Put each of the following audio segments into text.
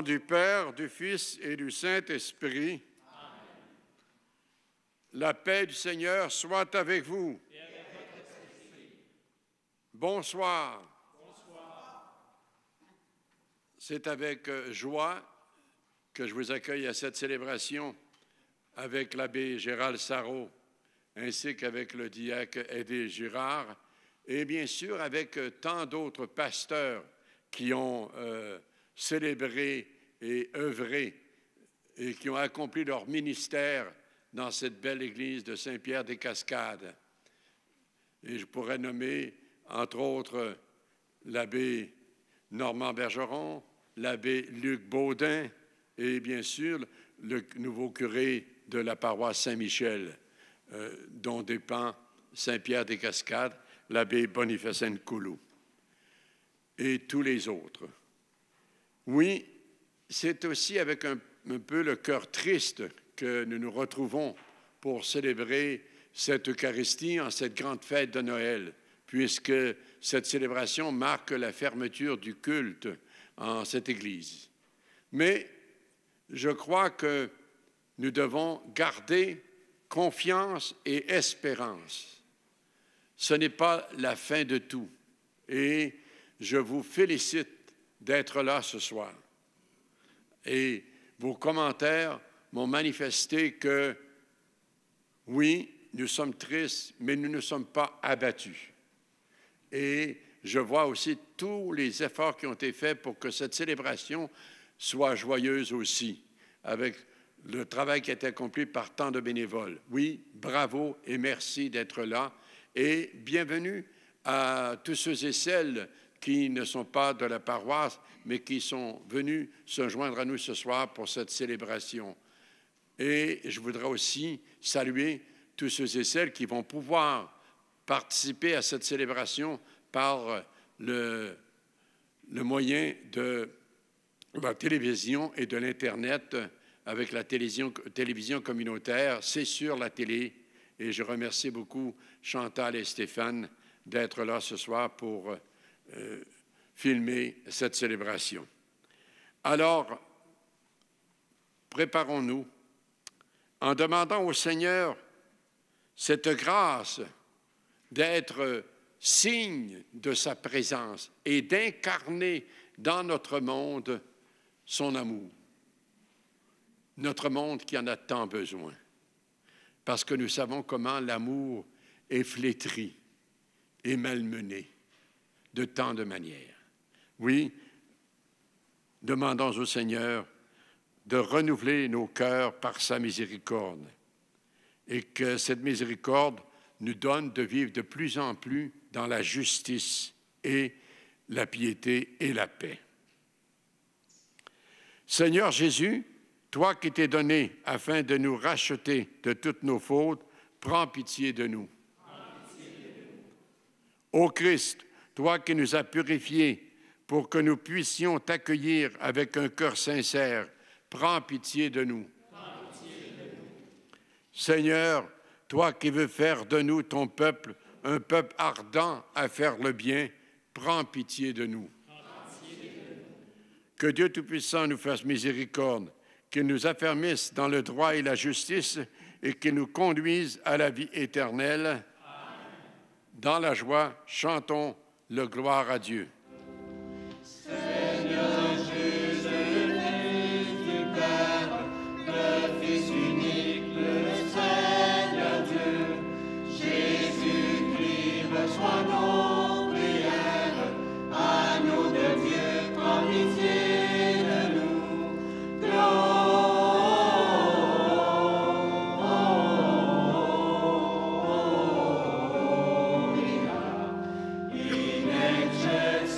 du Père, du Fils et du Saint-Esprit. La paix du Seigneur soit avec vous. Et avec votre esprit. Bonsoir. Bonsoir. C'est avec joie que je vous accueille à cette célébration avec l'abbé Gérald Sarrault, ainsi qu'avec le diacre Eddie Girard, et bien sûr avec tant d'autres pasteurs qui ont célébré et œuvré et qui ont accompli leur ministère dans cette belle église de Saint-Pierre-des-Cascades. Et je pourrais nommer, entre autres, l'abbé Normand Bergeron, l'abbé Luc Baudin et bien sûr le nouveau curé de la paroisse Saint-Michel, dont dépend Saint-Pierre-des-Cascades, l'abbé Boniface Nkoulou, et tous les autres. Oui, c'est aussi avec un peu le cœur triste que nous nous retrouvons pour célébrer cette Eucharistie en cette grande fête de Noël, puisque cette célébration marque la fermeture du culte en cette Église. Mais je crois que nous devons garder confiance et espérance. Ce n'est pas la fin de tout. Et je vous félicite d'être là ce soir. Et vos commentaires m'ont manifesté que, oui, nous sommes tristes, mais nous ne sommes pas abattus. Et je vois aussi tous les efforts qui ont été faits pour que cette célébration soit joyeuse aussi, avec le travail qui a été accompli par tant de bénévoles. Oui, bravo et merci d'être là. Et bienvenue à tous ceux et celles qui ne sont pas de la paroisse, mais qui sont venus se joindre à nous ce soir pour cette célébration. Et je voudrais aussi saluer tous ceux et celles qui vont pouvoir participer à cette célébration par le moyen de la télévision et de l'Internet avec la télévision communautaire. C'est sur la télé. Et je remercie beaucoup Chantal et Stéphane d'être là ce soir pour filmer cette célébration. Alors, préparons-nous en demandant au Seigneur cette grâce d'être signe de sa présence et d'incarner dans notre monde son amour. Notre monde qui en a tant besoin. Parce que nous savons comment l'amour est flétri et malmené de tant de manières. Oui, demandons au Seigneur de renouveler nos cœurs par sa miséricorde et que cette miséricorde nous donne de vivre de plus en plus dans la justice et la piété et la paix. Seigneur Jésus, toi qui t'es donné afin de nous racheter de toutes nos fautes, prends pitié de nous. Ô Christ, toi qui nous as purifiés pour que nous puissions t'accueillir avec un cœur sincère, prends pitié de nous. Seigneur, toi qui veux faire de nous ton peuple, un peuple ardent à faire le bien, prends pitié de nous. Que Dieu Tout-Puissant nous fasse miséricorde, qu'il nous affermisse dans le droit et la justice et qu'il nous conduise à la vie éternelle. Amen. Dans la joie, chantons le gloire à Dieu. Seigneur Jésus, Fils du Père, le Fils unique, le Seigneur Dieu, Jésus-Christ reçoit nos prières, à nous de Dieu, prends pitié de nous. Gloire. In excelsis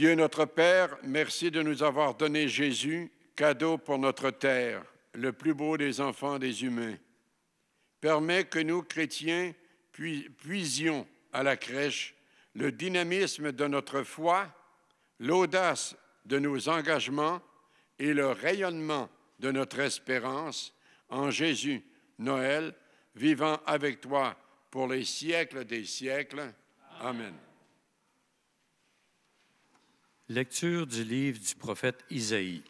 Dieu notre Père, merci de nous avoir donné Jésus, cadeau pour notre terre, le plus beau des enfants des humains. Permets que nous, chrétiens, puisions à la crèche le dynamisme de notre foi, l'audace de nos engagements et le rayonnement de notre espérance en Jésus, Noël, vivant avec toi pour les siècles des siècles. Amen. Lecture du livre du prophète Isaïe.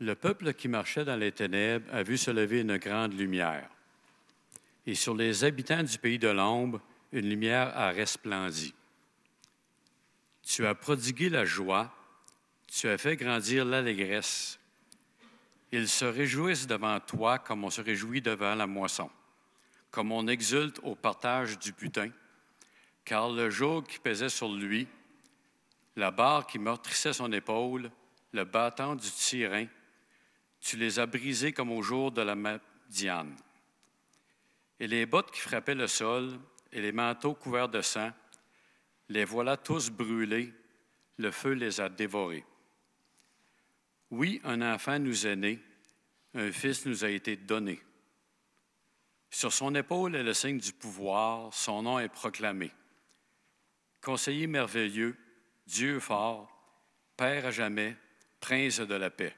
Le peuple qui marchait dans les ténèbres a vu se lever une grande lumière. Et sur les habitants du pays de l'ombre, une lumière a resplendi. Tu as prodigué la joie, tu as fait grandir l'allégresse. Ils se réjouissent devant toi comme on se réjouit devant la moisson, comme on exulte au partage du butin, car le joug qui pesait sur lui, la barre qui meurtrissait son épaule, le bâton du tyran, tu les as brisés comme au jour de la Madiane. Et les bottes qui frappaient le sol et les manteaux couverts de sang, les voilà tous brûlés, le feu les a dévorés. Oui, un enfant nous est né, un fils nous a été donné. Sur son épaule est le signe du pouvoir, son nom est proclamé. Conseiller merveilleux, Dieu fort, Père à jamais, Prince de la paix.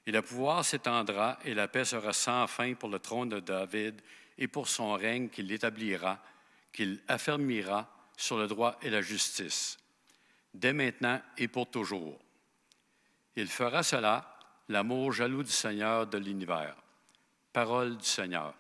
Et le pouvoir s'étendra et la paix sera sans fin pour le trône de David et pour son règne qu'il établira, qu'il affermira sur le droit et la justice, dès maintenant et pour toujours. Il fera cela, l'amour jaloux du Seigneur de l'univers. Parole du Seigneur.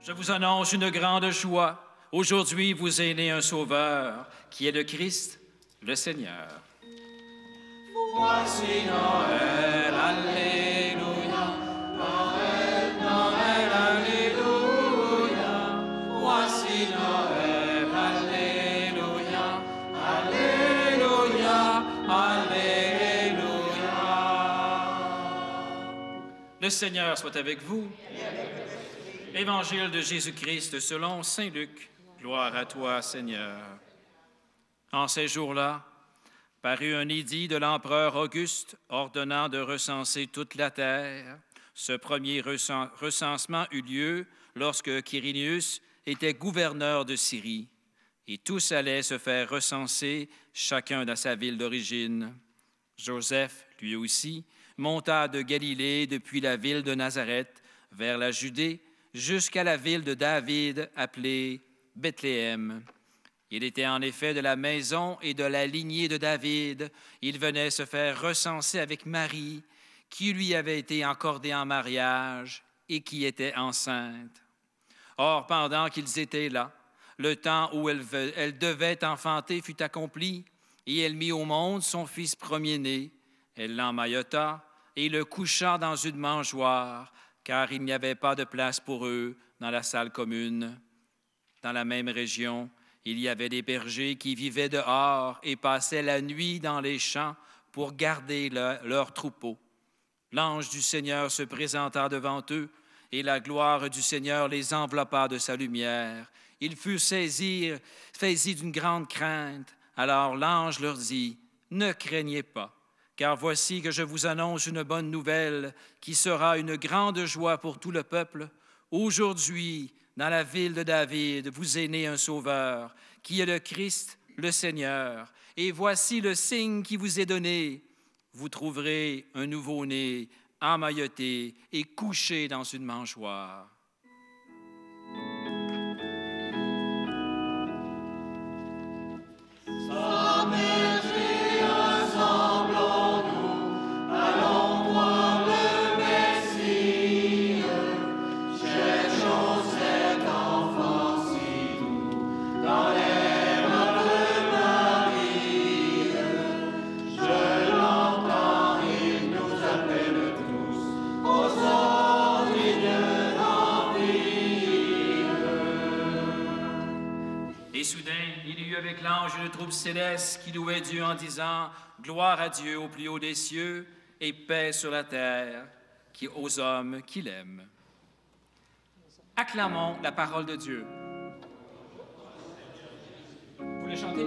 Je vous annonce une grande joie. Aujourd'hui, vous est né un Sauveur, qui est le Christ, le Seigneur. Voici Noël, Alléluia. Noël, Noël, Alléluia. Voici Noël, Alléluia. Alléluia, Alléluia. Le Seigneur soit avec vous. Évangile de Jésus-Christ selon saint Luc. Gloire à toi, Seigneur. En ces jours-là, parut un édit de l'empereur Auguste ordonnant de recenser toute la terre. Ce premier recensement eut lieu lorsque Quirinius était gouverneur de Syrie, et tous allaient se faire recenser, chacun dans sa ville d'origine. Joseph, lui aussi, monta de Galilée depuis la ville de Nazareth vers la Judée, jusqu'à la ville de David, appelée Bethléem. Il était en effet de la maison et de la lignée de David. Il venait se faire recenser avec Marie, qui lui avait été accordée en mariage et qui était enceinte. Or, pendant qu'ils étaient là, le temps où elle devait enfanter fut accompli, et elle mit au monde son fils premier-né. Elle l'emmaillota et le coucha dans une mangeoire, car il n'y avait pas de place pour eux dans la salle commune. Dans la même région, il y avait des bergers qui vivaient dehors et passaient la nuit dans les champs pour garder leurs troupeaux. L'ange du Seigneur se présenta devant eux, et la gloire du Seigneur les enveloppa de sa lumière. Ils furent saisis d'une grande crainte. Alors l'ange leur dit, « Ne craignez pas, car voici que je vous annonce une bonne nouvelle qui sera une grande joie pour tout le peuple. Aujourd'hui, dans la ville de David, vous est né un Sauveur, qui est le Christ, le Seigneur. Et voici le signe qui vous est donné. Vous trouverez un nouveau-né emmailloté et couché dans une mangeoire. » Et soudain, il y eut avec l'ange une troupe céleste qui louait Dieu en disant « Gloire à Dieu au plus haut des cieux et paix sur la terre aux hommes qui l'aiment. » Acclamons la parole de Dieu. Vous voulez chanter?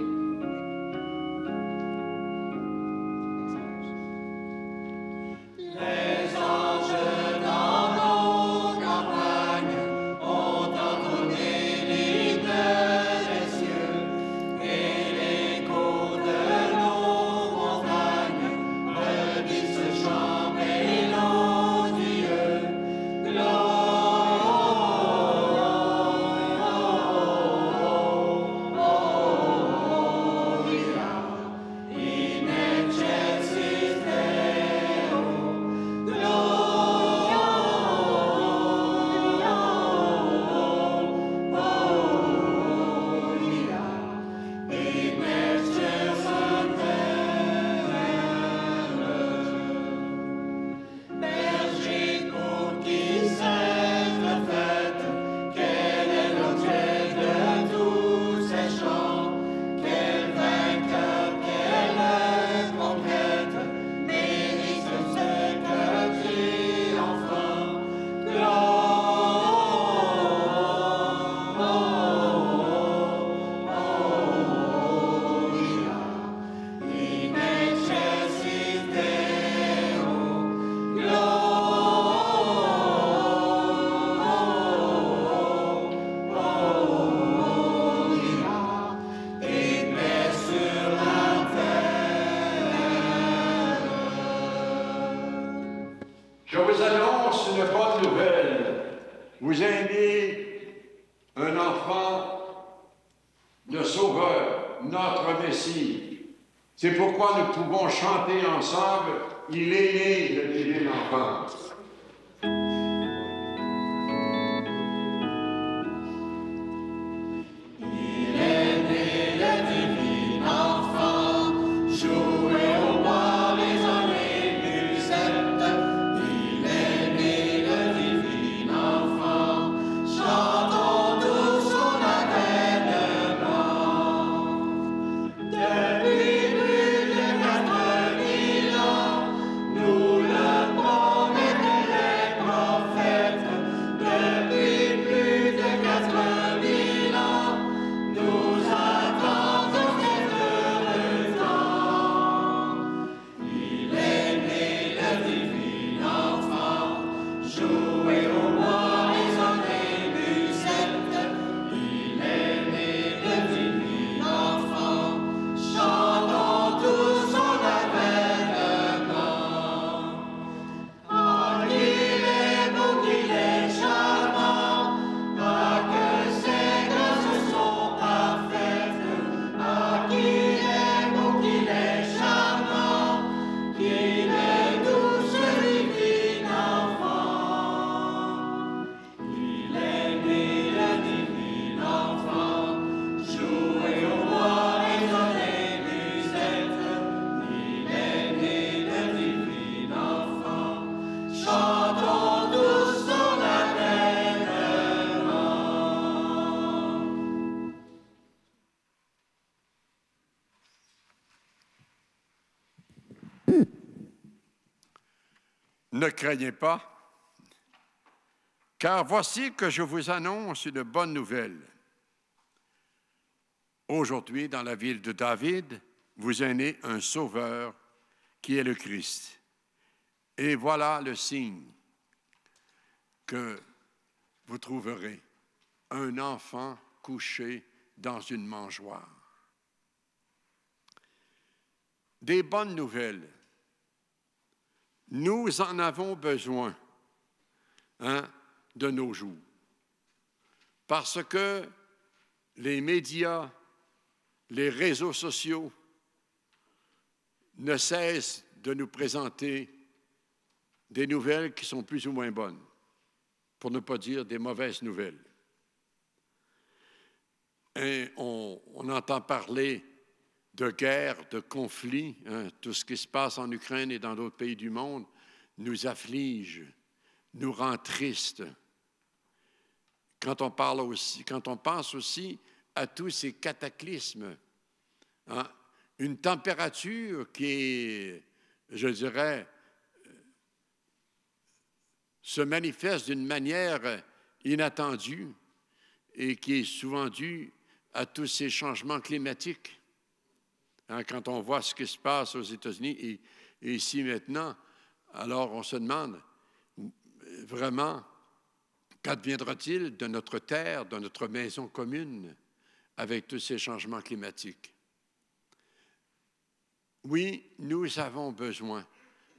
Je vous annonce une bonne nouvelle. Vous est né un enfant, le Sauveur, notre Messie. C'est pourquoi nous pouvons chanter ensemble « Il est né le divin enfant ». Nous le promettons. Ne craignez pas, car voici que je vous annonce une bonne nouvelle. Aujourd'hui, dans la ville de David, vous est né un Sauveur qui est le Christ. Et voilà le signe que vous trouverez, un enfant couché dans une mangeoire. Des bonnes nouvelles. Nous en avons besoin de nos jours, parce que les médias, les réseaux sociaux ne cessent de nous présenter des nouvelles qui sont plus ou moins bonnes, pour ne pas dire des mauvaises nouvelles. Et on entend parler de guerre, de conflits, tout ce qui se passe en Ukraine et dans d'autres pays du monde nous afflige, nous rend tristes. Quand on pense aussi à tous ces cataclysmes, une température qui est, je dirais, se manifeste d'une manière inattendue et qui est souvent due à tous ces changements climatiques. Quand on voit ce qui se passe aux États-Unis et ici maintenant, alors on se demande vraiment qu'adviendra-t-il de notre terre, de notre maison commune avec tous ces changements climatiques? Oui, nous avons besoin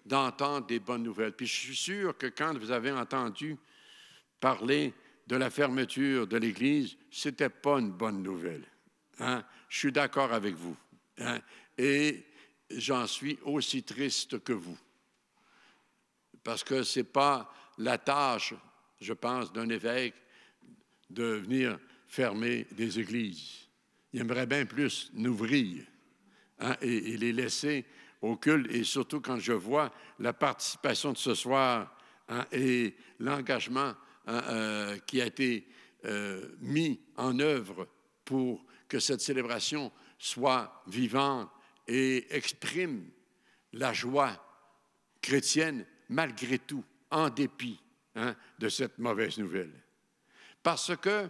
d'entendre des bonnes nouvelles. Puis je suis sûr que quand vous avez entendu parler de la fermeture de l'Église, ce n'était pas une bonne nouvelle. Je suis d'accord avec vous. Et j'en suis aussi triste que vous. Parce que ce n'est pas la tâche, je pense, d'un évêque de venir fermer des églises. Il aimerait bien plus n'ouvrir et les laisser au culte. Et surtout quand je vois la participation de ce soir et l'engagement qui a été mis en œuvre pour que cette célébration soit vivante et exprime la joie chrétienne malgré tout, en dépit de cette mauvaise nouvelle. Parce que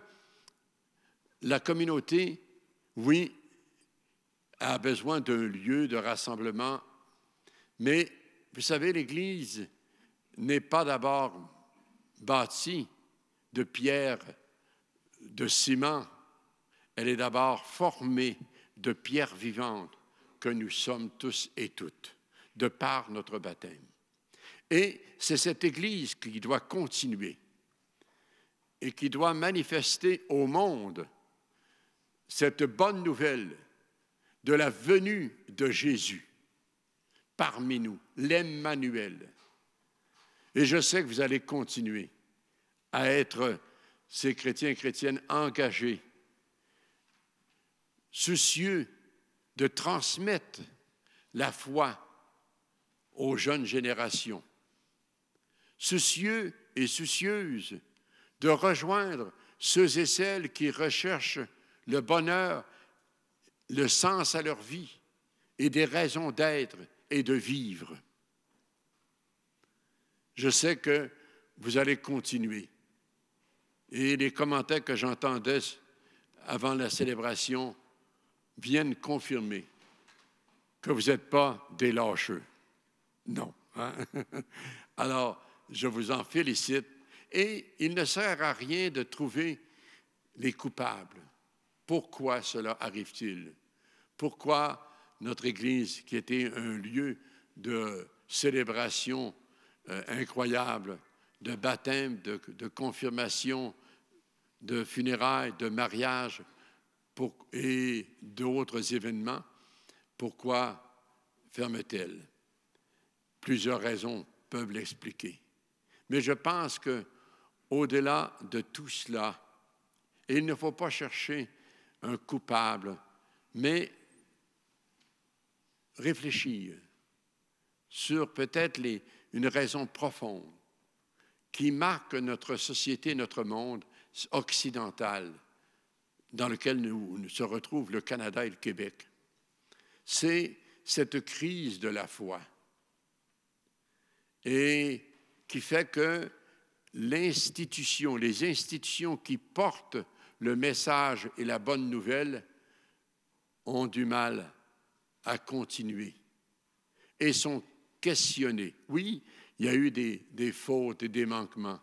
la communauté, oui, a besoin d'un lieu de rassemblement, mais vous savez, l'Église n'est pas d'abord bâtie de pierre, de ciment, elle est d'abord formée de pierres vivantes que nous sommes tous et toutes, de par notre baptême. Et c'est cette Église qui doit continuer et qui doit manifester au monde cette bonne nouvelle de la venue de Jésus parmi nous, l'Emmanuel. Et je sais que vous allez continuer à être ces chrétiens et chrétiennes engagés, soucieux de transmettre la foi aux jeunes générations, soucieux et soucieuses de rejoindre ceux et celles qui recherchent le bonheur, le sens à leur vie et des raisons d'être et de vivre. Je sais que vous allez continuer. Et les commentaires que j'entendais avant la célébration viennent confirmer que vous n'êtes pas des lâcheux. Non. Alors, je vous en félicite. Et il ne sert à rien de trouver les coupables. Pourquoi cela arrive-t-il? Pourquoi notre Église, qui était un lieu de célébration incroyable, de baptême, de confirmation, de funérailles, de mariage et d'autres événements, pourquoi ferme-t-elle? Plusieurs raisons peuvent l'expliquer. Mais je pense qu'au-delà de tout cela, il ne faut pas chercher un coupable, mais réfléchir sur peut-être une raison profonde qui marque notre société, notre monde occidental, dans lequel nous se retrouvent le Canada et le Québec. C'est cette crise de la foi. Et qui fait que les institutions qui portent le message et la bonne nouvelle ont du mal à continuer et sont questionnées. Oui, il y a eu des fautes et des manquements,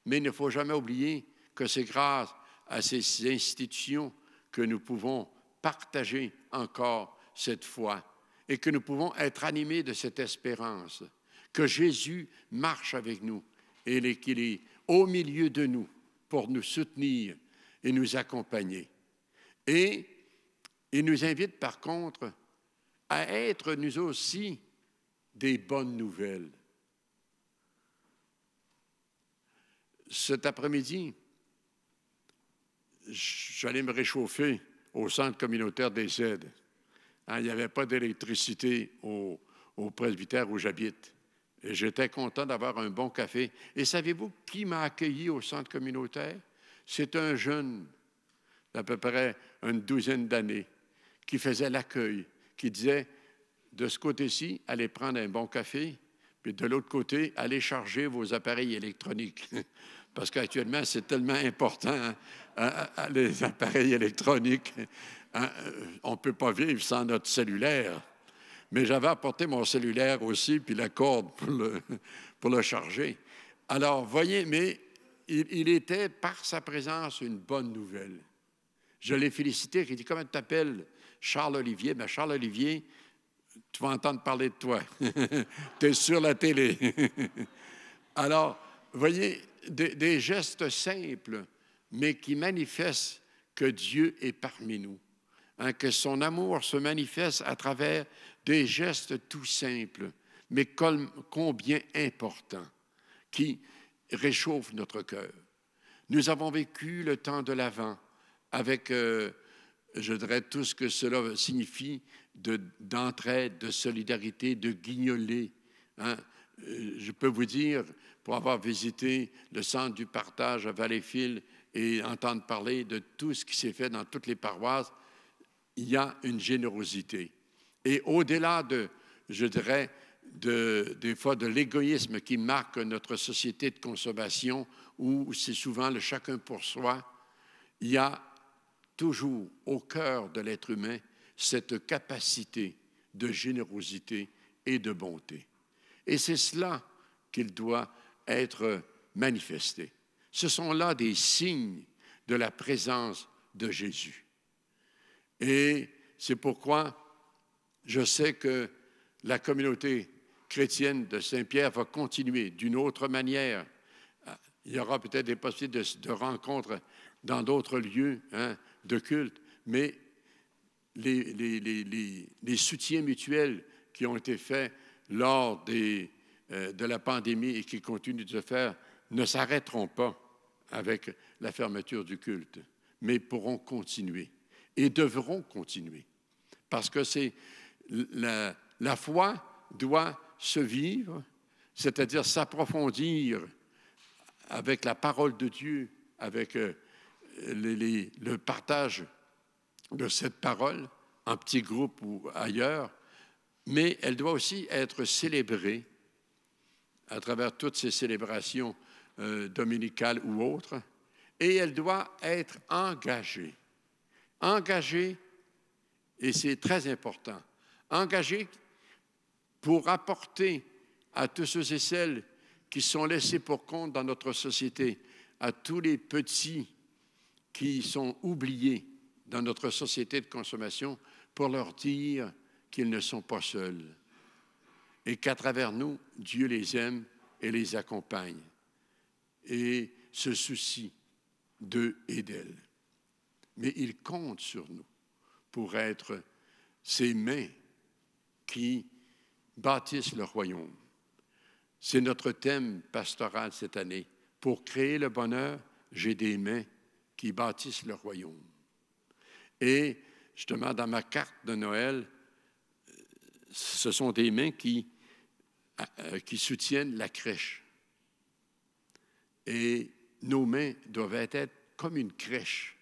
mais il ne faut jamais oublier que c'est grâce à ces institutions que nous pouvons partager encore cette foi et que nous pouvons être animés de cette espérance, que Jésus marche avec nous et qu'il est au milieu de nous pour nous soutenir et nous accompagner. Et il nous invite par contre à être nous aussi des bonnes nouvelles. Cet après-midi, j'allais me réchauffer au centre communautaire des aides. Il n'y avait pas d'électricité au presbytère où j'habite. Et j'étais content d'avoir un bon café. Et savez-vous qui m'a accueilli au centre communautaire? C'est un jeune d'à peu près une douzaine d'années qui faisait l'accueil, qui disait, de ce côté-ci, allez prendre un bon café, puis de l'autre côté, allez charger vos appareils électroniques. Parce qu'actuellement, c'est tellement important, les appareils électroniques. On ne peut pas vivre sans notre cellulaire. Mais j'avais apporté mon cellulaire aussi, puis la corde pour le charger. Alors, voyez, mais il était, par sa présence, une bonne nouvelle. Je l'ai félicité, il dit, comment tu t'appelles? Charles-Olivier. Mais Charles-Olivier, tu vas entendre parler de toi. Tu es sur la télé. Alors, voyez, des gestes simples, mais qui manifestent que Dieu est parmi nous. Que son amour se manifeste à travers des gestes tout simples, mais combien importants, qui réchauffent notre cœur. Nous avons vécu le temps de l'Avent avec, je dirais, tout ce que cela signifie d'entraide, de solidarité, de guignolée. Je peux vous dire, pour avoir visité le centre du partage à Valleyfield et entendre parler de tout ce qui s'est fait dans toutes les paroisses, il y a une générosité. Et au-delà je dirais, des fois de l'égoïsme qui marque notre société de consommation, où c'est souvent le chacun pour soi, il y a toujours au cœur de l'être humain cette capacité de générosité et de bonté. Et c'est cela qu'il doit être manifesté. Ce sont là des signes de la présence de Jésus. Et c'est pourquoi je sais que la communauté chrétienne de Saint-Pierre va continuer d'une autre manière. Il y aura peut-être des possibilités de rencontres dans d'autres lieux de culte, mais les soutiens mutuels qui ont été faits lors de la pandémie et qui continuent de se faire ne s'arrêteront pas avec la fermeture du culte, mais pourront continuer et devront continuer. Parce que la foi doit se vivre, c'est-à-dire s'approfondir avec la parole de Dieu, avec le partage de cette parole en petits groupes ou ailleurs, mais elle doit aussi être célébrée à travers toutes ces célébrations dominicales ou autres, et elle doit être engagée. Engagée, et c'est très important, engagée pour apporter à tous ceux et celles qui sont laissés pour compte dans notre société, à tous les petits qui sont oubliés dans notre société de consommation, pour leur dire qu'ils ne sont pas seuls et qu'à travers nous, Dieu les aime et les accompagne et se soucie d'eux et d'elles. Mais il compte sur nous pour être ces mains qui bâtissent le royaume. C'est notre thème pastoral cette année. Pour créer le bonheur, j'ai des mains qui bâtissent le royaume. Et justement, dans ma carte de Noël, ce sont des mains qui soutiennent la crèche. Et nos mains doivent être comme une crèche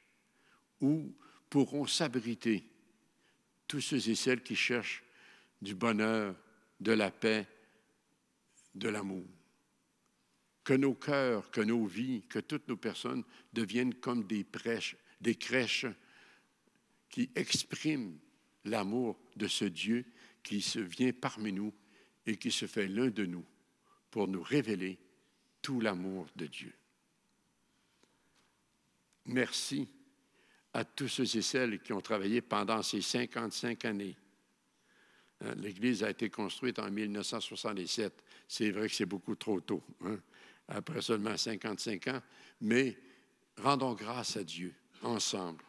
où pourront s'abriter tous ceux et celles qui cherchent du bonheur, de la paix, de l'amour. que nos cœurs, que nos vies, que toutes nos personnes deviennent comme des crèches qui expriment l'amour de ce Dieu qui se vient parmi nous et qui se fait l'un de nous pour nous révéler tout l'amour de Dieu. Merci à tous ceux et celles qui ont travaillé pendant ces 55 années. L'Église a été construite en 1977. C'est vrai que c'est beaucoup trop tôt, après seulement 55 ans, mais rendons grâce à Dieu ensemble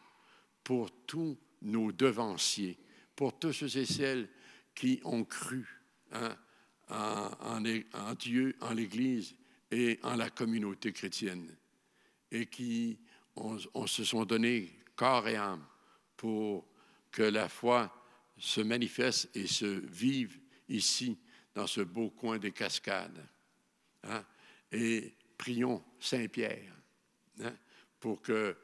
pour tous nos devanciers, pour tous ceux et celles qui ont cru en Dieu, en l'Église et en la communauté chrétienne et qui se sont donnés corps et âme pour que la foi se manifeste et se vive ici, dans ce beau coin des Cascades. Et prions Saint-Pierre pour qu'il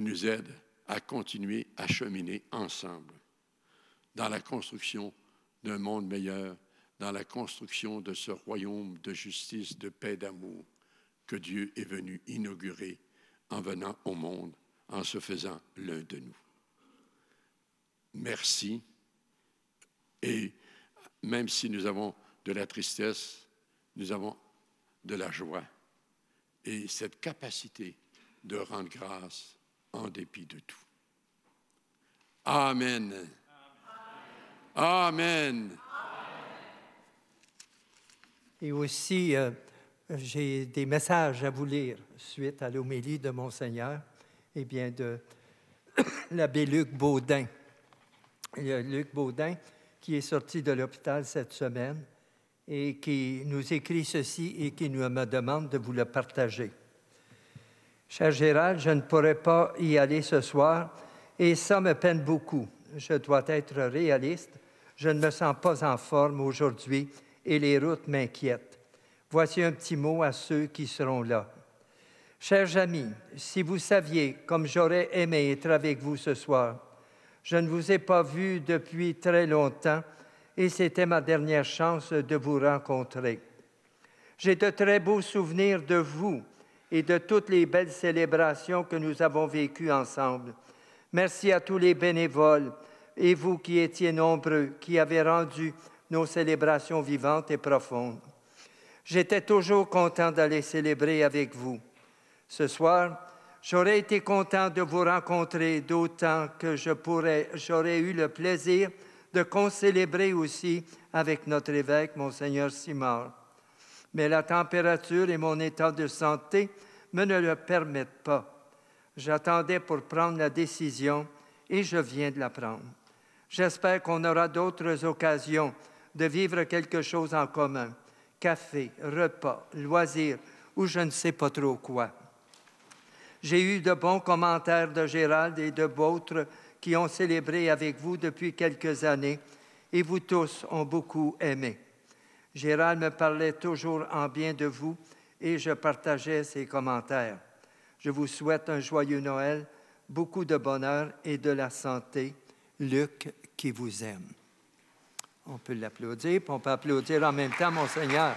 nous aide à continuer à cheminer ensemble dans la construction d'un monde meilleur, dans la construction de ce royaume de justice, de paix, d'amour que Dieu est venu inaugurer en venant au monde, en se faisant l'un de nous. Merci. Et même si nous avons de la tristesse, nous avons de la joie et cette capacité de rendre grâce en dépit de tout. Amen. Amen. Et aussi, j'ai des messages à vous lire suite à l'homélie de Monseigneur, et bien de l'abbé Luc Baudin. Luc Baudin, qui est sorti de l'hôpital cette semaine et qui nous écrit ceci et qui nous me demande de vous le partager. Cher Gérald, je ne pourrai pas y aller ce soir et ça me peine beaucoup. Je dois être réaliste. Je ne me sens pas en forme aujourd'hui et les routes m'inquiètent. Voici un petit mot à ceux qui seront là. Chers amis, si vous saviez comme j'aurais aimé être avec vous ce soir, je ne vous ai pas vu depuis très longtemps et c'était ma dernière chance de vous rencontrer. J'ai de très beaux souvenirs de vous et de toutes les belles célébrations que nous avons vécues ensemble. Merci à tous les bénévoles et vous qui étiez nombreux, qui avez rendu nos célébrations vivantes et profondes. J'étais toujours content d'aller célébrer avec vous. Ce soir, j'aurais été content de vous rencontrer, d'autant que j'aurais eu le plaisir de concélébrer aussi avec notre évêque, Monseigneur Simard. Mais la température et mon état de santé me ne le permettent pas. J'attendais pour prendre la décision et je viens de la prendre. J'espère qu'on aura d'autres occasions de vivre quelque chose en commun. Café, repas, loisirs ou je ne sais pas trop quoi. J'ai eu de bons commentaires de Gérald et de d'autres qui ont célébré avec vous depuis quelques années et vous tous ont beaucoup aimé. Gérald me parlait toujours en bien de vous et je partageais ses commentaires. Je vous souhaite un joyeux Noël, beaucoup de bonheur et de la santé. Luc qui vous aime. On peut l'applaudir, puis on peut applaudir en même temps Monseigneur.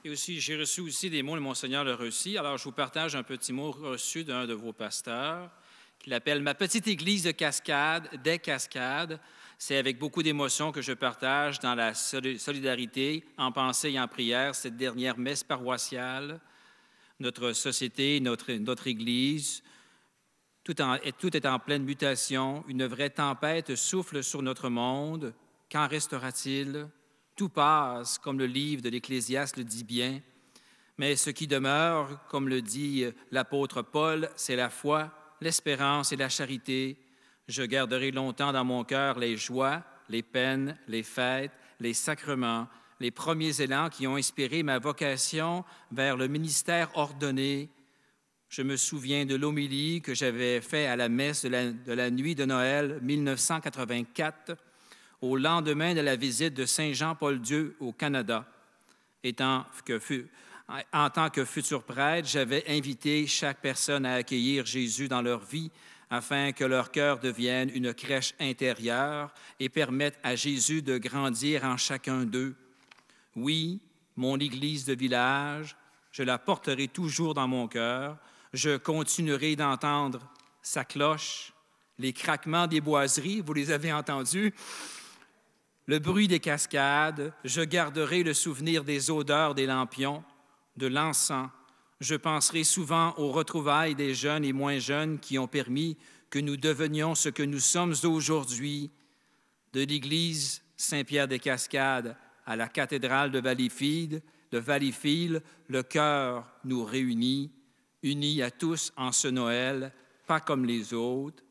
Et aussi, j'ai reçu aussi des mots, le Monseigneur l'a reçu. Alors, je vous partage un petit mot reçu d'un de vos pasteurs, qui l'appelle « Ma petite église de Cascades, des Cascades ». C'est avec beaucoup d'émotion que je partage dans la solidarité, en pensée et en prière, cette dernière messe paroissiale, notre société, notre Église. Tout est en pleine mutation. Une vraie tempête souffle sur notre monde. Qu'en restera-t-il? Tout passe, comme le livre de l'Ecclésiaste le dit bien. Mais ce qui demeure, comme le dit l'apôtre Paul, c'est la foi, l'espérance et la charité. Je garderai longtemps dans mon cœur les joies, les peines, les fêtes, les sacrements, les premiers élans qui ont inspiré ma vocation vers le ministère ordonné. Je me souviens de l'homélie que j'avais faite à la messe de la nuit de Noël 1984, au lendemain de la visite de Saint Jean-Paul II au Canada. En tant que futur prêtre, j'avais invité chaque personne à accueillir Jésus dans leur vie afin que leur cœur devienne une crèche intérieure et permette à Jésus de grandir en chacun d'eux. Oui, mon Église de village, je la porterai toujours dans mon cœur. Je continuerai d'entendre sa cloche, les craquements des boiseries, vous les avez entendus, le bruit des cascades. Je garderai le souvenir des odeurs des lampions, de l'encens. Je penserai souvent aux retrouvailles des jeunes et moins jeunes qui ont permis que nous devenions ce que nous sommes aujourd'hui, de l'Église Saint-Pierre-des-Cascades à la cathédrale de Valleyfield, le cœur nous réunit, unis à tous en ce Noël, pas comme les autres,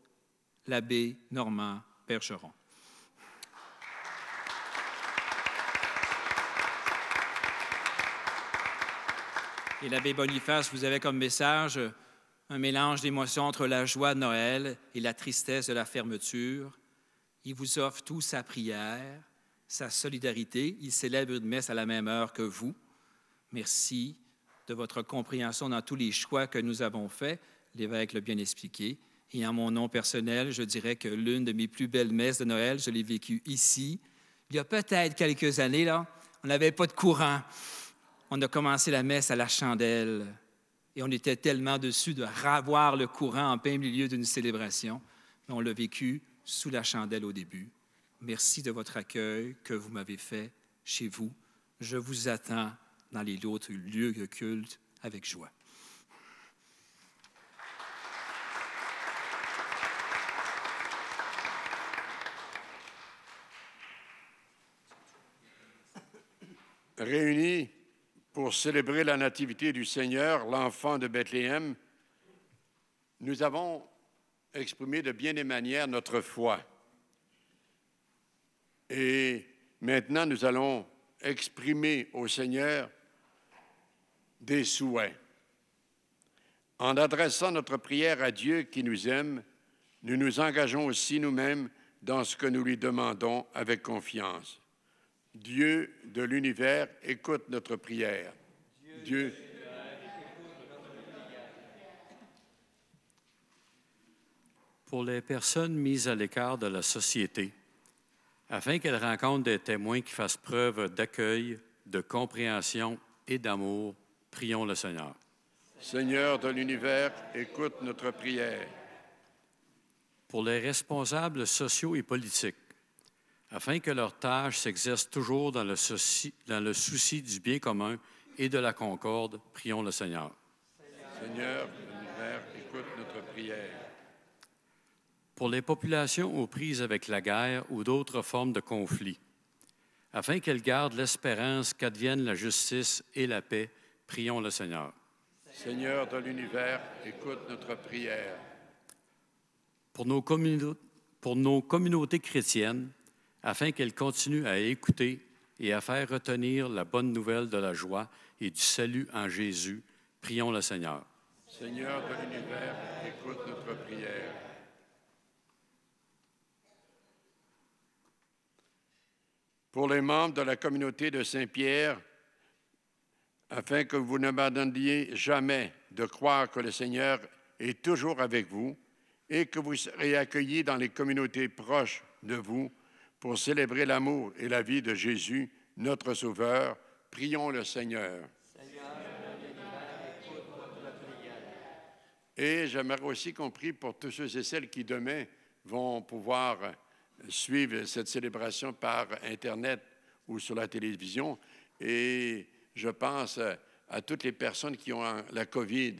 l'abbé Normand Bergeron. Et l'abbé Boniface, vous avez comme message un mélange d'émotions entre la joie de Noël et la tristesse de la fermeture. Il vous offre tout sa prière, sa solidarité. Il célèbre une messe à la même heure que vous. Merci de votre compréhension dans tous les choix que nous avons faits. L'évêque l'a bien expliqué. Et en mon nom personnel, je dirais que l'une de mes plus belles messes de Noël, je l'ai vécue ici. Il y a peut-être quelques années, là, on n'avait pas de courant. On a commencé la messe à la chandelle et on était tellement dessus de ravoir le courant en plein milieu d'une célébration. Mais on l'a vécu sous la chandelle au début. Merci de votre accueil que vous m'avez fait chez vous. Je vous attends dans les autres lieux de culte avec joie. Réunis pour célébrer la nativité du Seigneur, l'enfant de Bethléem, nous avons exprimé de bien des manières notre foi. Et maintenant, nous allons exprimer au Seigneur des souhaits. En adressant notre prière à Dieu qui nous aime, nous nous engageons aussi nous-mêmes dans ce que nous lui demandons avec confiance. Dieu de l'univers, écoute notre prière. Dieu. Pour les personnes mises à l'écart de la société, afin qu'elles rencontrent des témoins qui fassent preuve d'accueil, de compréhension et d'amour, prions le Seigneur. Seigneur de l'univers, écoute notre prière. Pour les responsables sociaux et politiques, afin que leur tâche s'exerce toujours dans le souci du bien commun et de la concorde, prions le Seigneur. Seigneur de l'univers, écoute notre prière. Pour les populations aux prises avec la guerre ou d'autres formes de conflit, afin qu'elles gardent l'espérance qu'advienne la justice et la paix, prions le Seigneur. Seigneur de l'univers, écoute notre prière. Pour nos communautés chrétiennes, afin qu'elles continuent à écouter et à faire retenir la bonne nouvelle de la joie et du salut en Jésus, prions le Seigneur. Seigneur de l'univers, écoute notre prière. Pour les membres de la communauté de Saint-Pierre, afin que vous n'abandonniez jamais de croire que le Seigneur est toujours avec vous et que vous serez accueillis dans les communautés proches de vous pour célébrer l'amour et la vie de Jésus, notre Sauveur, prions le Seigneur. Et j'aimerais aussi qu'on prie pour tous ceux et celles qui demain vont pouvoir suivre cette célébration par Internet ou sur la télévision. Et je pense à toutes les personnes qui ont la COVID.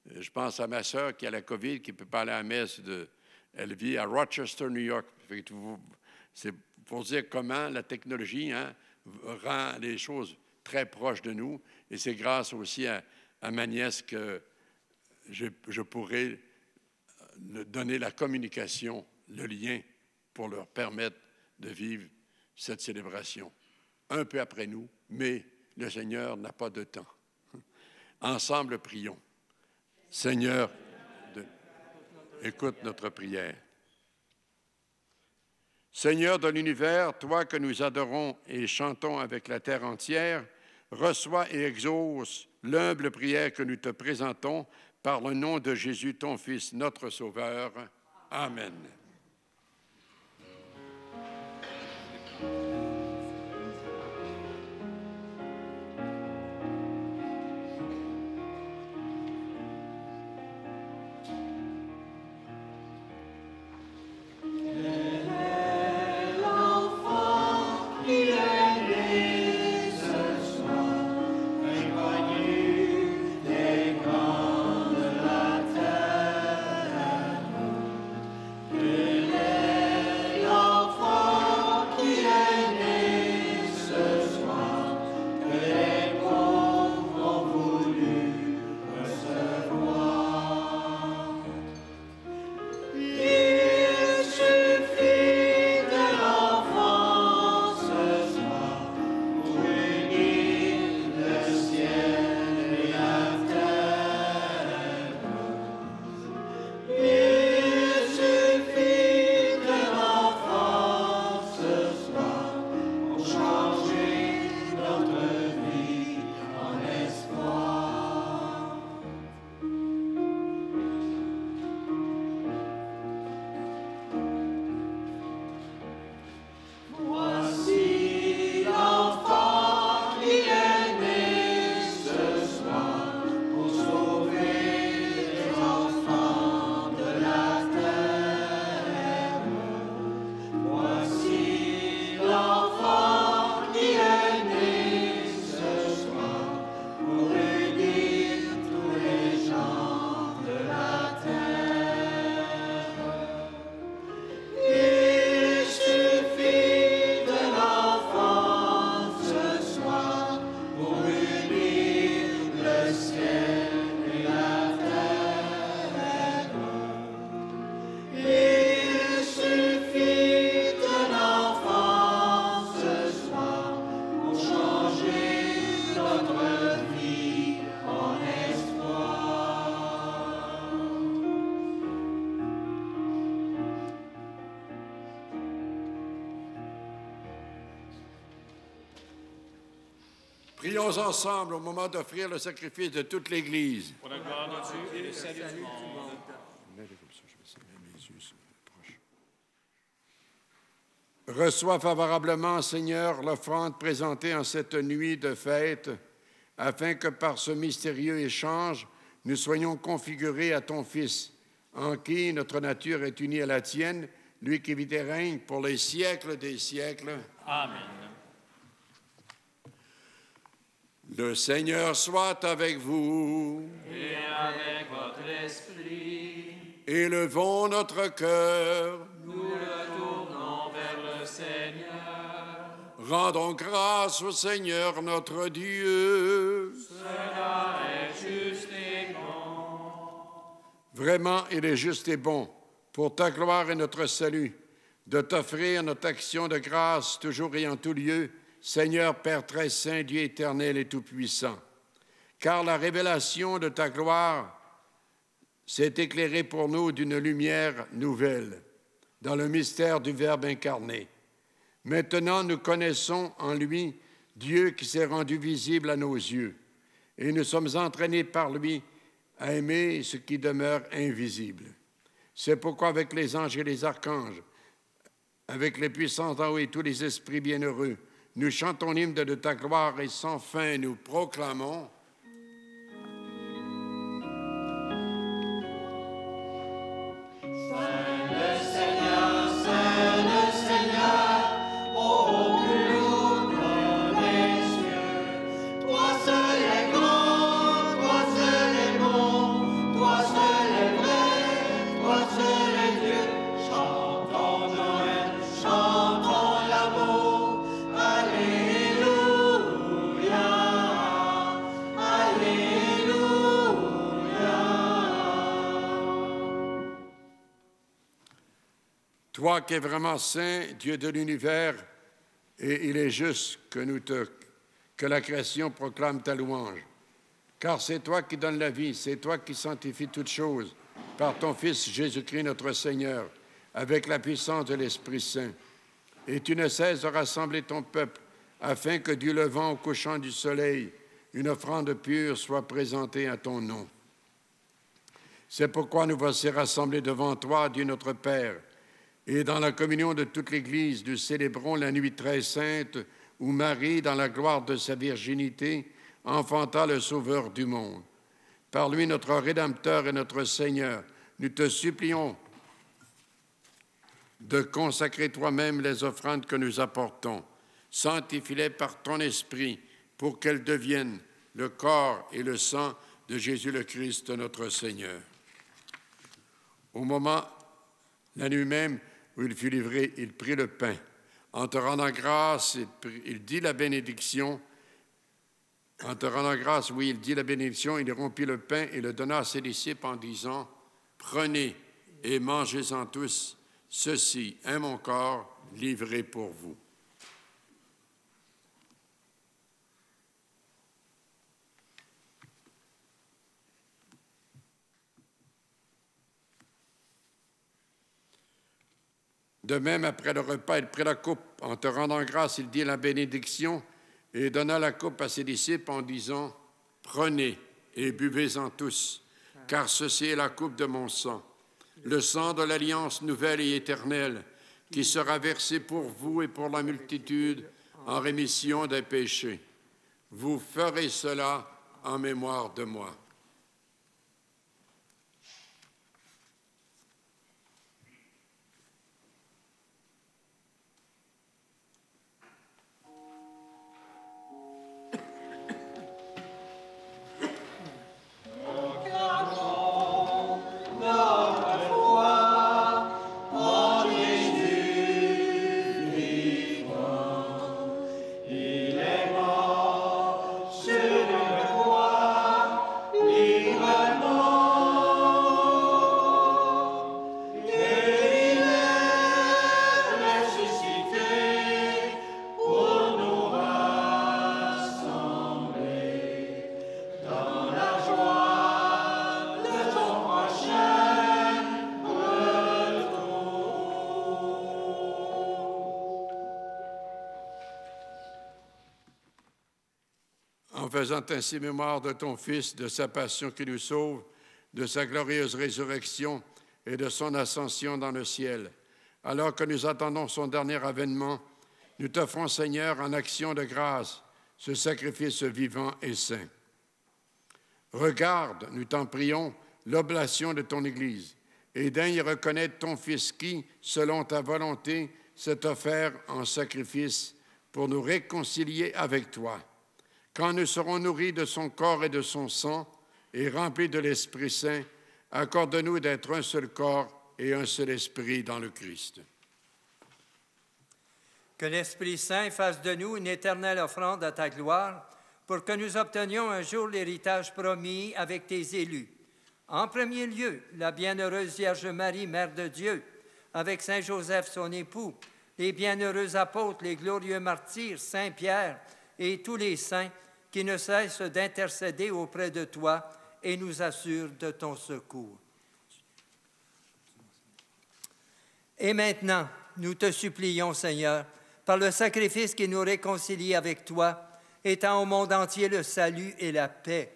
Je pense à ma sœur qui a la COVID, qui ne peut pas aller à la messe. Elle vit à Rochester, New York. C'est pour dire comment la technologie rend les choses très proches de nous. Et c'est grâce aussi à ma nièce que je pourrais donner la communication, le lien, pour leur permettre de vivre cette célébration. Un peu après nous, mais le Seigneur n'a pas de temps. Ensemble, prions. Seigneur, écoute notre prière. Seigneur de l'univers, toi que nous adorons et chantons avec la terre entière, reçois et exauce l'humble prière que nous te présentons par le nom de Jésus, ton Fils, notre Sauveur. Amen. Prions ensemble au moment d'offrir le sacrifice de toute l'Église. Pour la gloire de Dieu et le salut du monde. Reçois favorablement, Seigneur, l'offrande présentée en cette nuit de fête, afin que par ce mystérieux échange, nous soyons configurés à ton Fils, en qui notre nature est unie à la tienne, lui qui vit et règne pour les siècles des siècles. Amen. Le Seigneur soit avec vous. Et avec votre esprit, Élevons notre cœur. nous le tournons vers le Seigneur. Rendons grâce au Seigneur notre Dieu. Cela est juste et bon. Vraiment, il est juste et bon, pour ta gloire et notre salut, de t'offrir notre action de grâce toujours et en tout lieu, Seigneur Père très saint, Dieu éternel et tout-puissant. Car la révélation de ta gloire s'est éclairée pour nous d'une lumière nouvelle, dans le mystère du Verbe incarné. Maintenant, nous connaissons en lui Dieu qui s'est rendu visible à nos yeux, et nous sommes entraînés par lui à aimer ce qui demeure invisible. C'est pourquoi avec les anges et les archanges, avec les puissants en haut et tous les esprits bienheureux, nous chantons l'hymne de ta gloire et sans fin nous proclamons. Toi qui es vraiment saint, Dieu de l'univers, et il est juste que la création proclame ta louange. Car c'est toi qui donnes la vie, c'est toi qui sanctifies toutes choses par ton Fils Jésus-Christ notre Seigneur, avec la puissance de l'Esprit Saint. Et tu ne cesses de rassembler ton peuple, afin que du levant au couchant du soleil, une offrande pure soit présentée à ton nom. C'est pourquoi nous voici rassemblés devant toi, Dieu notre Père, et dans la communion de toute l'Église, nous célébrons la nuit très sainte où Marie, dans la gloire de sa virginité, enfanta le Sauveur du monde. Par lui, notre Rédempteur et notre Seigneur, nous te supplions de consacrer toi-même les offrandes que nous apportons. Sanctifie-les par ton Esprit pour qu'elles deviennent le corps et le sang de Jésus le Christ, notre Seigneur. Au moment, la nuit même où il fut livré, il prit le pain. En te rendant grâce, il dit la bénédiction. En te rendant grâce, oui, il dit la bénédiction, il rompit le pain et le donna à ses disciples en disant, « Prenez et mangez-en tous, ceci est mon corps livré pour vous. » De même, après le repas, il prit la coupe. En te rendant grâce, il dit la bénédiction et donna la coupe à ses disciples en disant, « Prenez et buvez-en tous, car ceci est la coupe de mon sang, le sang de l'alliance nouvelle et éternelle, qui sera versé pour vous et pour la multitude en rémission des péchés. Vous ferez cela en mémoire de moi. » En faisant ainsi mémoire de ton Fils, de sa passion qui nous sauve, de sa glorieuse résurrection et de son ascension dans le ciel. Alors que nous attendons son dernier avènement, nous t'offrons, Seigneur, en action de grâce, ce sacrifice vivant et saint. Regarde, nous t'en prions, l'oblation de ton Église, et daigne reconnaître ton Fils qui, selon ta volonté, s'est offert en sacrifice pour nous réconcilier avec toi. Quand nous serons nourris de son corps et de son sang et remplis de l'Esprit Saint, accorde-nous d'être un seul corps et un seul esprit dans le Christ. Que l'Esprit Saint fasse de nous une éternelle offrande à ta gloire, pour que nous obtenions un jour l'héritage promis avec tes élus. En premier lieu, la bienheureuse Vierge Marie, Mère de Dieu, avec Saint Joseph, son époux, les bienheureux apôtres, les glorieux martyrs, Saint Pierre et tous les saints qui ne cessent d'intercéder auprès de toi et nous assurent de ton secours. Et maintenant, nous te supplions, Seigneur, par le sacrifice qui nous réconcilie avec toi, étends au monde entier le salut et la paix.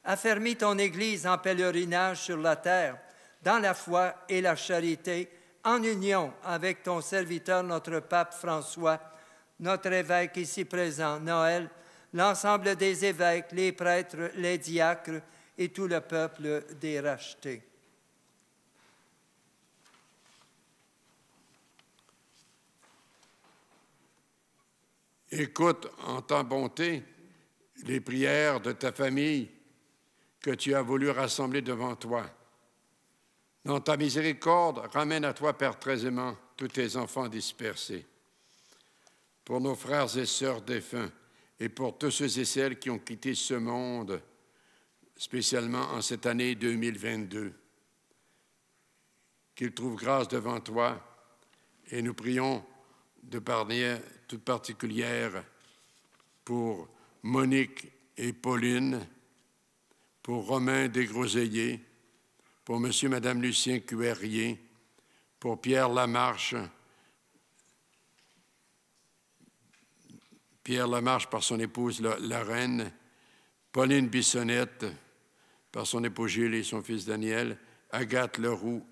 Affermis ton Église en pèlerinage sur la terre, dans la foi et la charité, en union avec ton serviteur, notre pape François, notre évêque ici présent, Noël, l'ensemble des évêques, les prêtres, les diacres et tout le peuple des rachetés. Écoute en ta bonté les prières de ta famille que tu as voulu rassembler devant toi. Dans ta miséricorde, ramène à toi, Père très aimant, tous tes enfants dispersés. Pour nos frères et sœurs défunts et pour tous ceux et celles qui ont quitté ce monde, spécialement en cette année 2022, qu'ils trouvent grâce devant toi et nous prions de pardonner toute particulière pour Monique et Pauline, pour Romain Desgroseilliers, pour Monsieur et Madame Lucien Cuerrier, pour Pierre Lamarche par son épouse Lorraine, Pauline Bissonnette par son époux Gilles et son fils Daniel, Agathe Leroux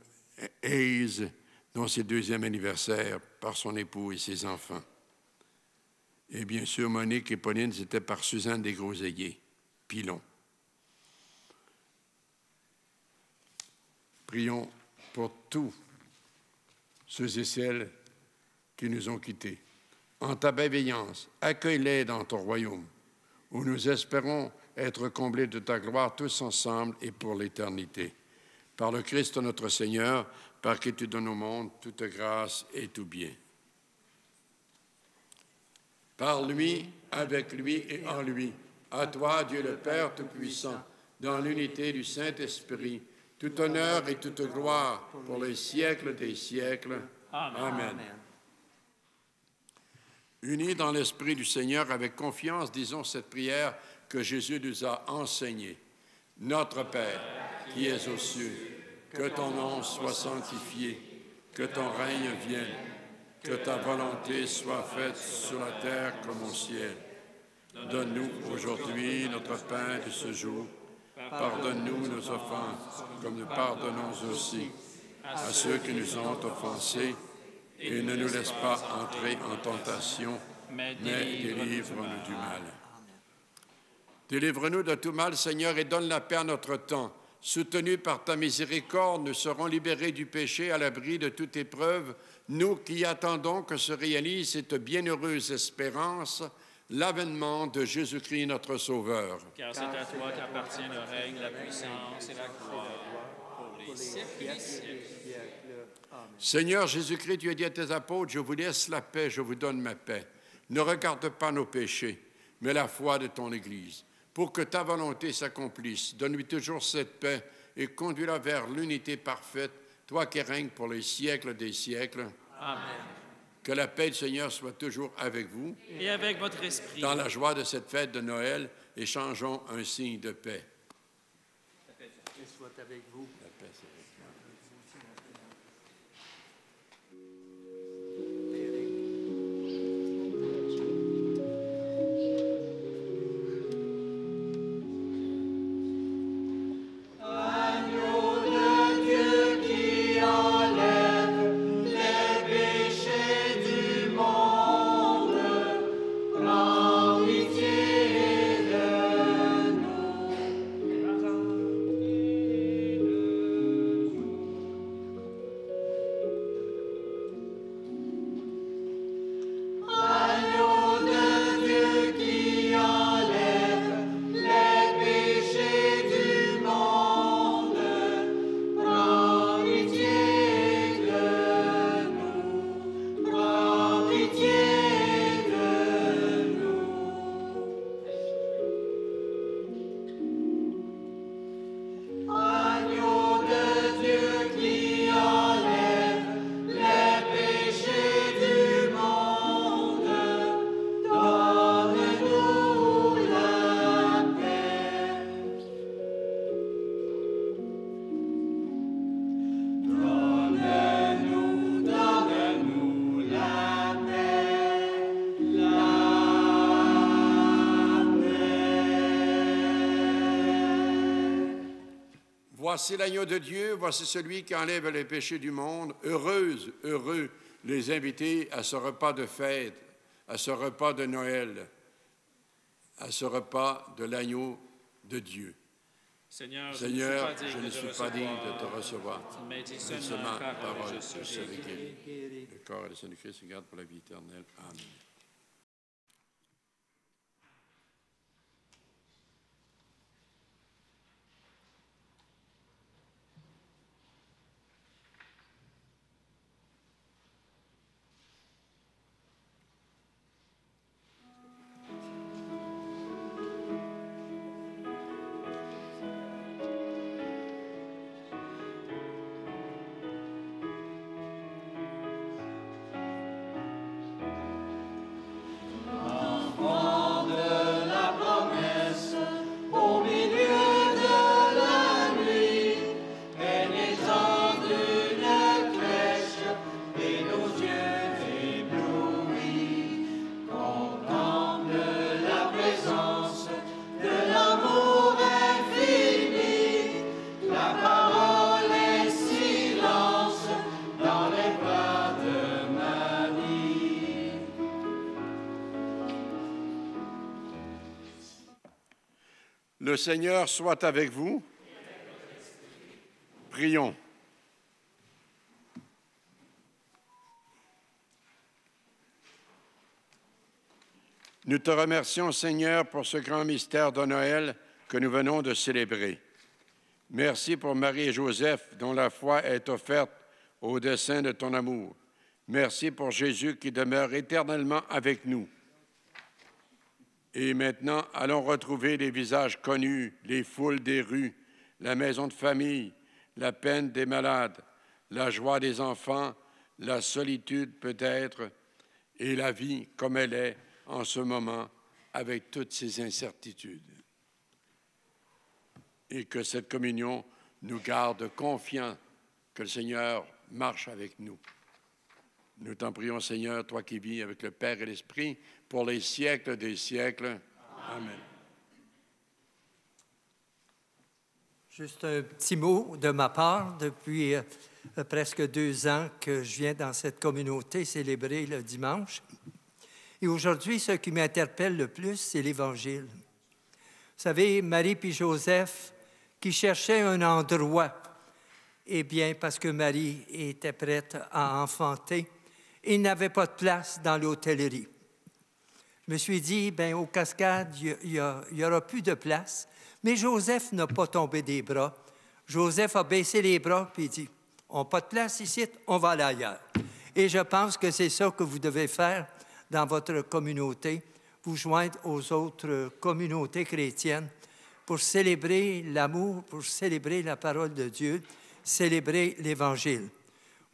Hayes, dont c'est le 2e anniversaire, par son époux et ses enfants. Et bien sûr, Monique et Pauline, c'était par Suzanne Desgroseilliers, Pilon. Prions pour tous ceux et celles qui nous ont quittés. En ta bienveillance, accueille-les dans ton royaume, où nous espérons être comblés de ta gloire tous ensemble et pour l'éternité. Par le Christ notre Seigneur, par qui tu donnes au monde toute grâce et tout bien. Par lui, avec lui et en lui, à toi, Dieu le Père Tout-Puissant, dans l'unité du Saint-Esprit, tout honneur et toute gloire pour les siècles des siècles. Amen. Unis dans l'Esprit du Seigneur, avec confiance, disons cette prière que Jésus nous a enseignée. Notre Père, qui es aux cieux, que ton nom soit sanctifié, que ton règne vienne, que ta volonté soit faite sur la terre comme au ciel. Donne-nous aujourd'hui notre pain de ce jour. Pardonne-nous nos offenses, comme nous pardonnons aussi à ceux qui nous ont offensés, et ne nous laisse pas entrer en tentation, mais délivre-nous du mal. Délivre-nous de tout mal, Seigneur, et donne la paix à notre temps. Soutenus par ta miséricorde, nous serons libérés du péché à l'abri de toute épreuve, nous qui attendons que se réalise cette bienheureuse espérance, l'avènement de Jésus-Christ, notre Sauveur. Car c'est à toi qu'appartient le règne, la puissance et la gloire pour les siècles des siècles. Seigneur Jésus-Christ, tu as dit à tes apôtres, je vous laisse la paix, je vous donne ma paix. Ne regarde pas nos péchés, mais la foi de ton Église. Pour que ta volonté s'accomplisse, donne-lui toujours cette paix et conduis-la vers l'unité parfaite, toi qui règnes pour les siècles des siècles. Amen. Que la paix du Seigneur soit toujours avec vous. Et avec votre esprit. Dans la joie de cette fête de Noël, échangeons un signe de paix. La paix soit avec vous. La paix, c'est avec Voici l'agneau de Dieu, voici celui qui enlève les péchés du monde. Heureux les invités à ce repas de fête, à ce repas de Noël, à ce repas de l'agneau de Dieu. Seigneur, je ne suis pas digne de te recevoir. Mais dis Seulement seulement parole, je je serai serai guéri. guéri. Le corps et le sang du Christ se gardent pour la vie éternelle. Amen. Le Seigneur soit avec vous. Prions. Nous te remercions, Seigneur, pour ce grand mystère de Noël que nous venons de célébrer. Merci pour Marie et Joseph, dont la foi est offerte au dessein de ton amour. Merci pour Jésus qui demeure éternellement avec nous. Et maintenant, allons retrouver les visages connus, les foules des rues, la maison de famille, la peine des malades, la joie des enfants, la solitude peut-être, et la vie comme elle est en ce moment avec toutes ces incertitudes. Et que cette communion nous garde confiants que le Seigneur marche avec nous. Nous t'en prions, Seigneur, toi qui vis avec le Père et l'Esprit, pour les siècles des siècles. Amen. Juste un petit mot de ma part. Depuis presque 2 ans que je viens dans cette communauté célébrer le dimanche. Et aujourd'hui, ce qui m'interpelle le plus, c'est l'Évangile. Vous savez, Marie puis Joseph, qui cherchaient un endroit, eh bien, parce que Marie était prête à enfanter, ils n'avaient pas de place dans l'hôtellerie. Je me suis dit, bien, aux Cascades, il y aura plus de place. Mais Joseph n'a pas tombé des bras. Joseph a baissé les bras puis dit, on n'a pas de place ici, on va aller ailleurs. Et je pense que c'est ça que vous devez faire dans votre communauté, vous joindre aux autres communautés chrétiennes pour célébrer l'amour, pour célébrer la parole de Dieu, célébrer l'Évangile.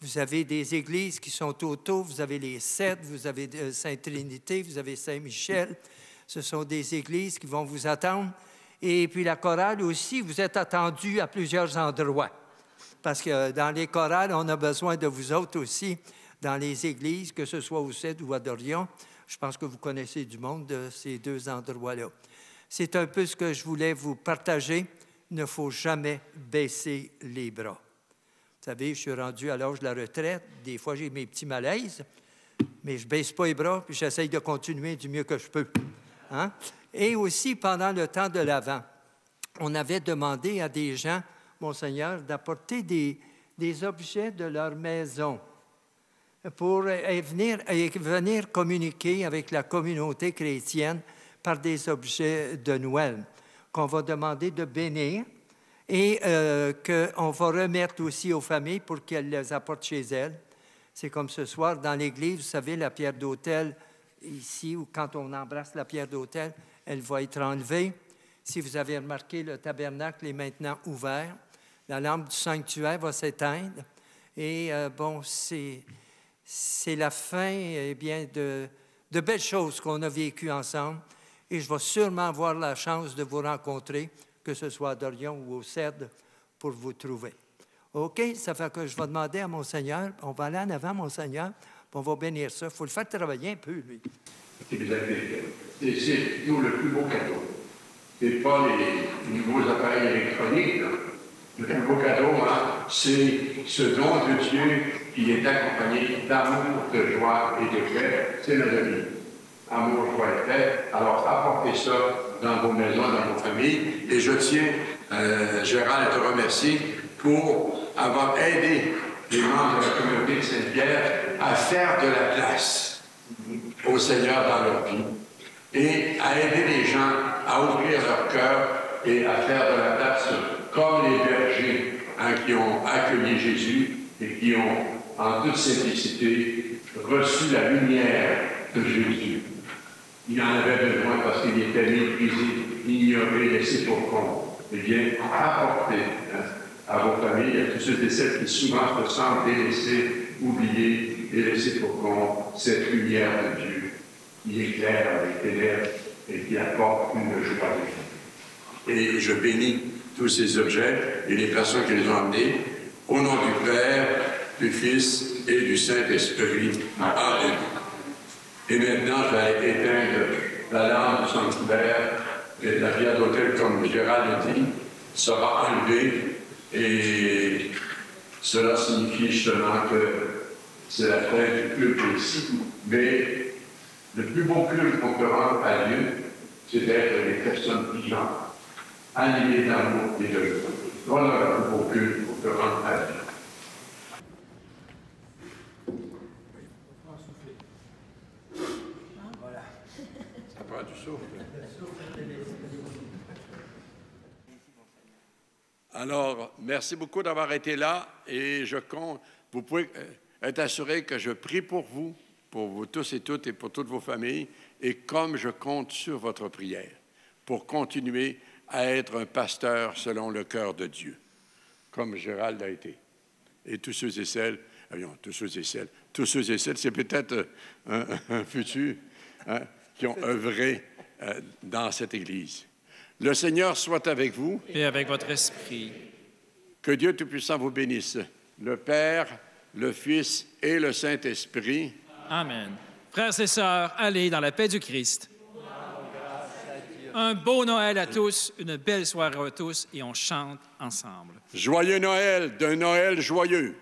Vous avez des églises qui sont autour, vous avez les 7, vous avez Sainte-Trinité, vous avez Saint-Michel. Ce sont des églises qui vont vous attendre. Et puis la chorale aussi, vous êtes attendus à plusieurs endroits. Parce que dans les chorales, on a besoin de vous autres aussi, dans les églises, que ce soit au CED ou à Dorion. Je pense que vous connaissez du monde de ces 2 endroits-là. C'est un peu ce que je voulais vous partager. Il ne faut jamais baisser les bras. Vous savez, je suis rendu à l'âge de la retraite. Des fois, j'ai mes petits malaises, mais je ne baisse pas les bras, puis j'essaye de continuer du mieux que je peux. Hein? Et aussi, pendant le temps de l'Avent, on avait demandé à des gens, Monseigneur, d'apporter des objets de leur maison pour venir communiquer avec la communauté chrétienne par des objets de Noël qu'on va demander de bénir et qu'on va remettre aussi aux familles pour qu'elles les apportent chez elles. C'est comme ce soir dans l'Église, vous savez, la pierre d'autel, ici, ou quand on embrasse la pierre d'autel, elle va être enlevée. Si vous avez remarqué, le tabernacle est maintenant ouvert. La lampe du sanctuaire va s'éteindre. Et c'est la fin bien, de belles choses qu'on a vécues ensemble. Et je vais sûrement avoir la chance de vous rencontrer, que ce soit à Dorion ou au CED, pour vous trouver. OK? Ça fait que je vais demander à Monseigneur, on va aller en avant, Monseigneur, puis on va bénir ça. Il faut le faire travailler un peu, lui. C'est nous le plus beau cadeau. Ce n'est pas les nouveaux appareils électroniques. Là. Le plus beau cadeau, c'est ce don de Dieu qui est accompagné d'amour, de joie et de paix. C'est notre vie. Amour, joie et paix. Alors, apportez ça dans vos maisons, dans vos familles. Et je tiens, Gérald, à te remercier pour avoir aidé les membres de la communauté de Saint-Pierre à faire de la place au Seigneur dans leur vie et à aider les gens à ouvrir leur cœur et à faire de la place comme les bergers qui ont accueilli Jésus et qui ont, en toute simplicité, reçu la lumière de Jésus. Il en avait besoin parce qu'il était méprisé, ignoré, laissé pour compte. Eh bien, apportez à vos familles, à tous ceux et celles qui souvent se sentent délaissés, oubliés et laissés pour compte, cette lumière de Dieu qui éclaire les ténèbres et qui apporte une joie de vie. Et je bénis tous ces objets et les personnes qui les ont amenés au nom du Père, du Fils et du Saint-Esprit. Amen. Et maintenant, je vais éteindre la lampe du sanctuaire et la pierre d'autel, comme Gérald l'a dit, sera enlevée et cela signifie justement que c'est la fin du culte ici. Mais le plus beau culte qu'on peut rendre à Dieu, c'est d'être des personnes vivantes animés d'amour et de honneur au culte pour te rendre à Dieu. Ça prend du souffle. Alors, merci beaucoup d'avoir été là et je compte, vous pouvez être assuré que je prie pour vous tous et toutes et pour toutes vos familles, et comme je compte sur votre prière pour continuer à être un pasteur selon le cœur de Dieu, comme Gérald a été. Et tous ceux et celles, c'est peut-être un futur qui ont œuvré dans cette Église. Le Seigneur soit avec vous. Et avec votre esprit. Que Dieu Tout-Puissant vous bénisse, le Père, le Fils et le Saint-Esprit. Amen. Frères et sœurs, allez dans la paix du Christ. Un beau Noël à tous, une belle soirée à tous, et on chante ensemble. Joyeux Noël, d'un Noël joyeux.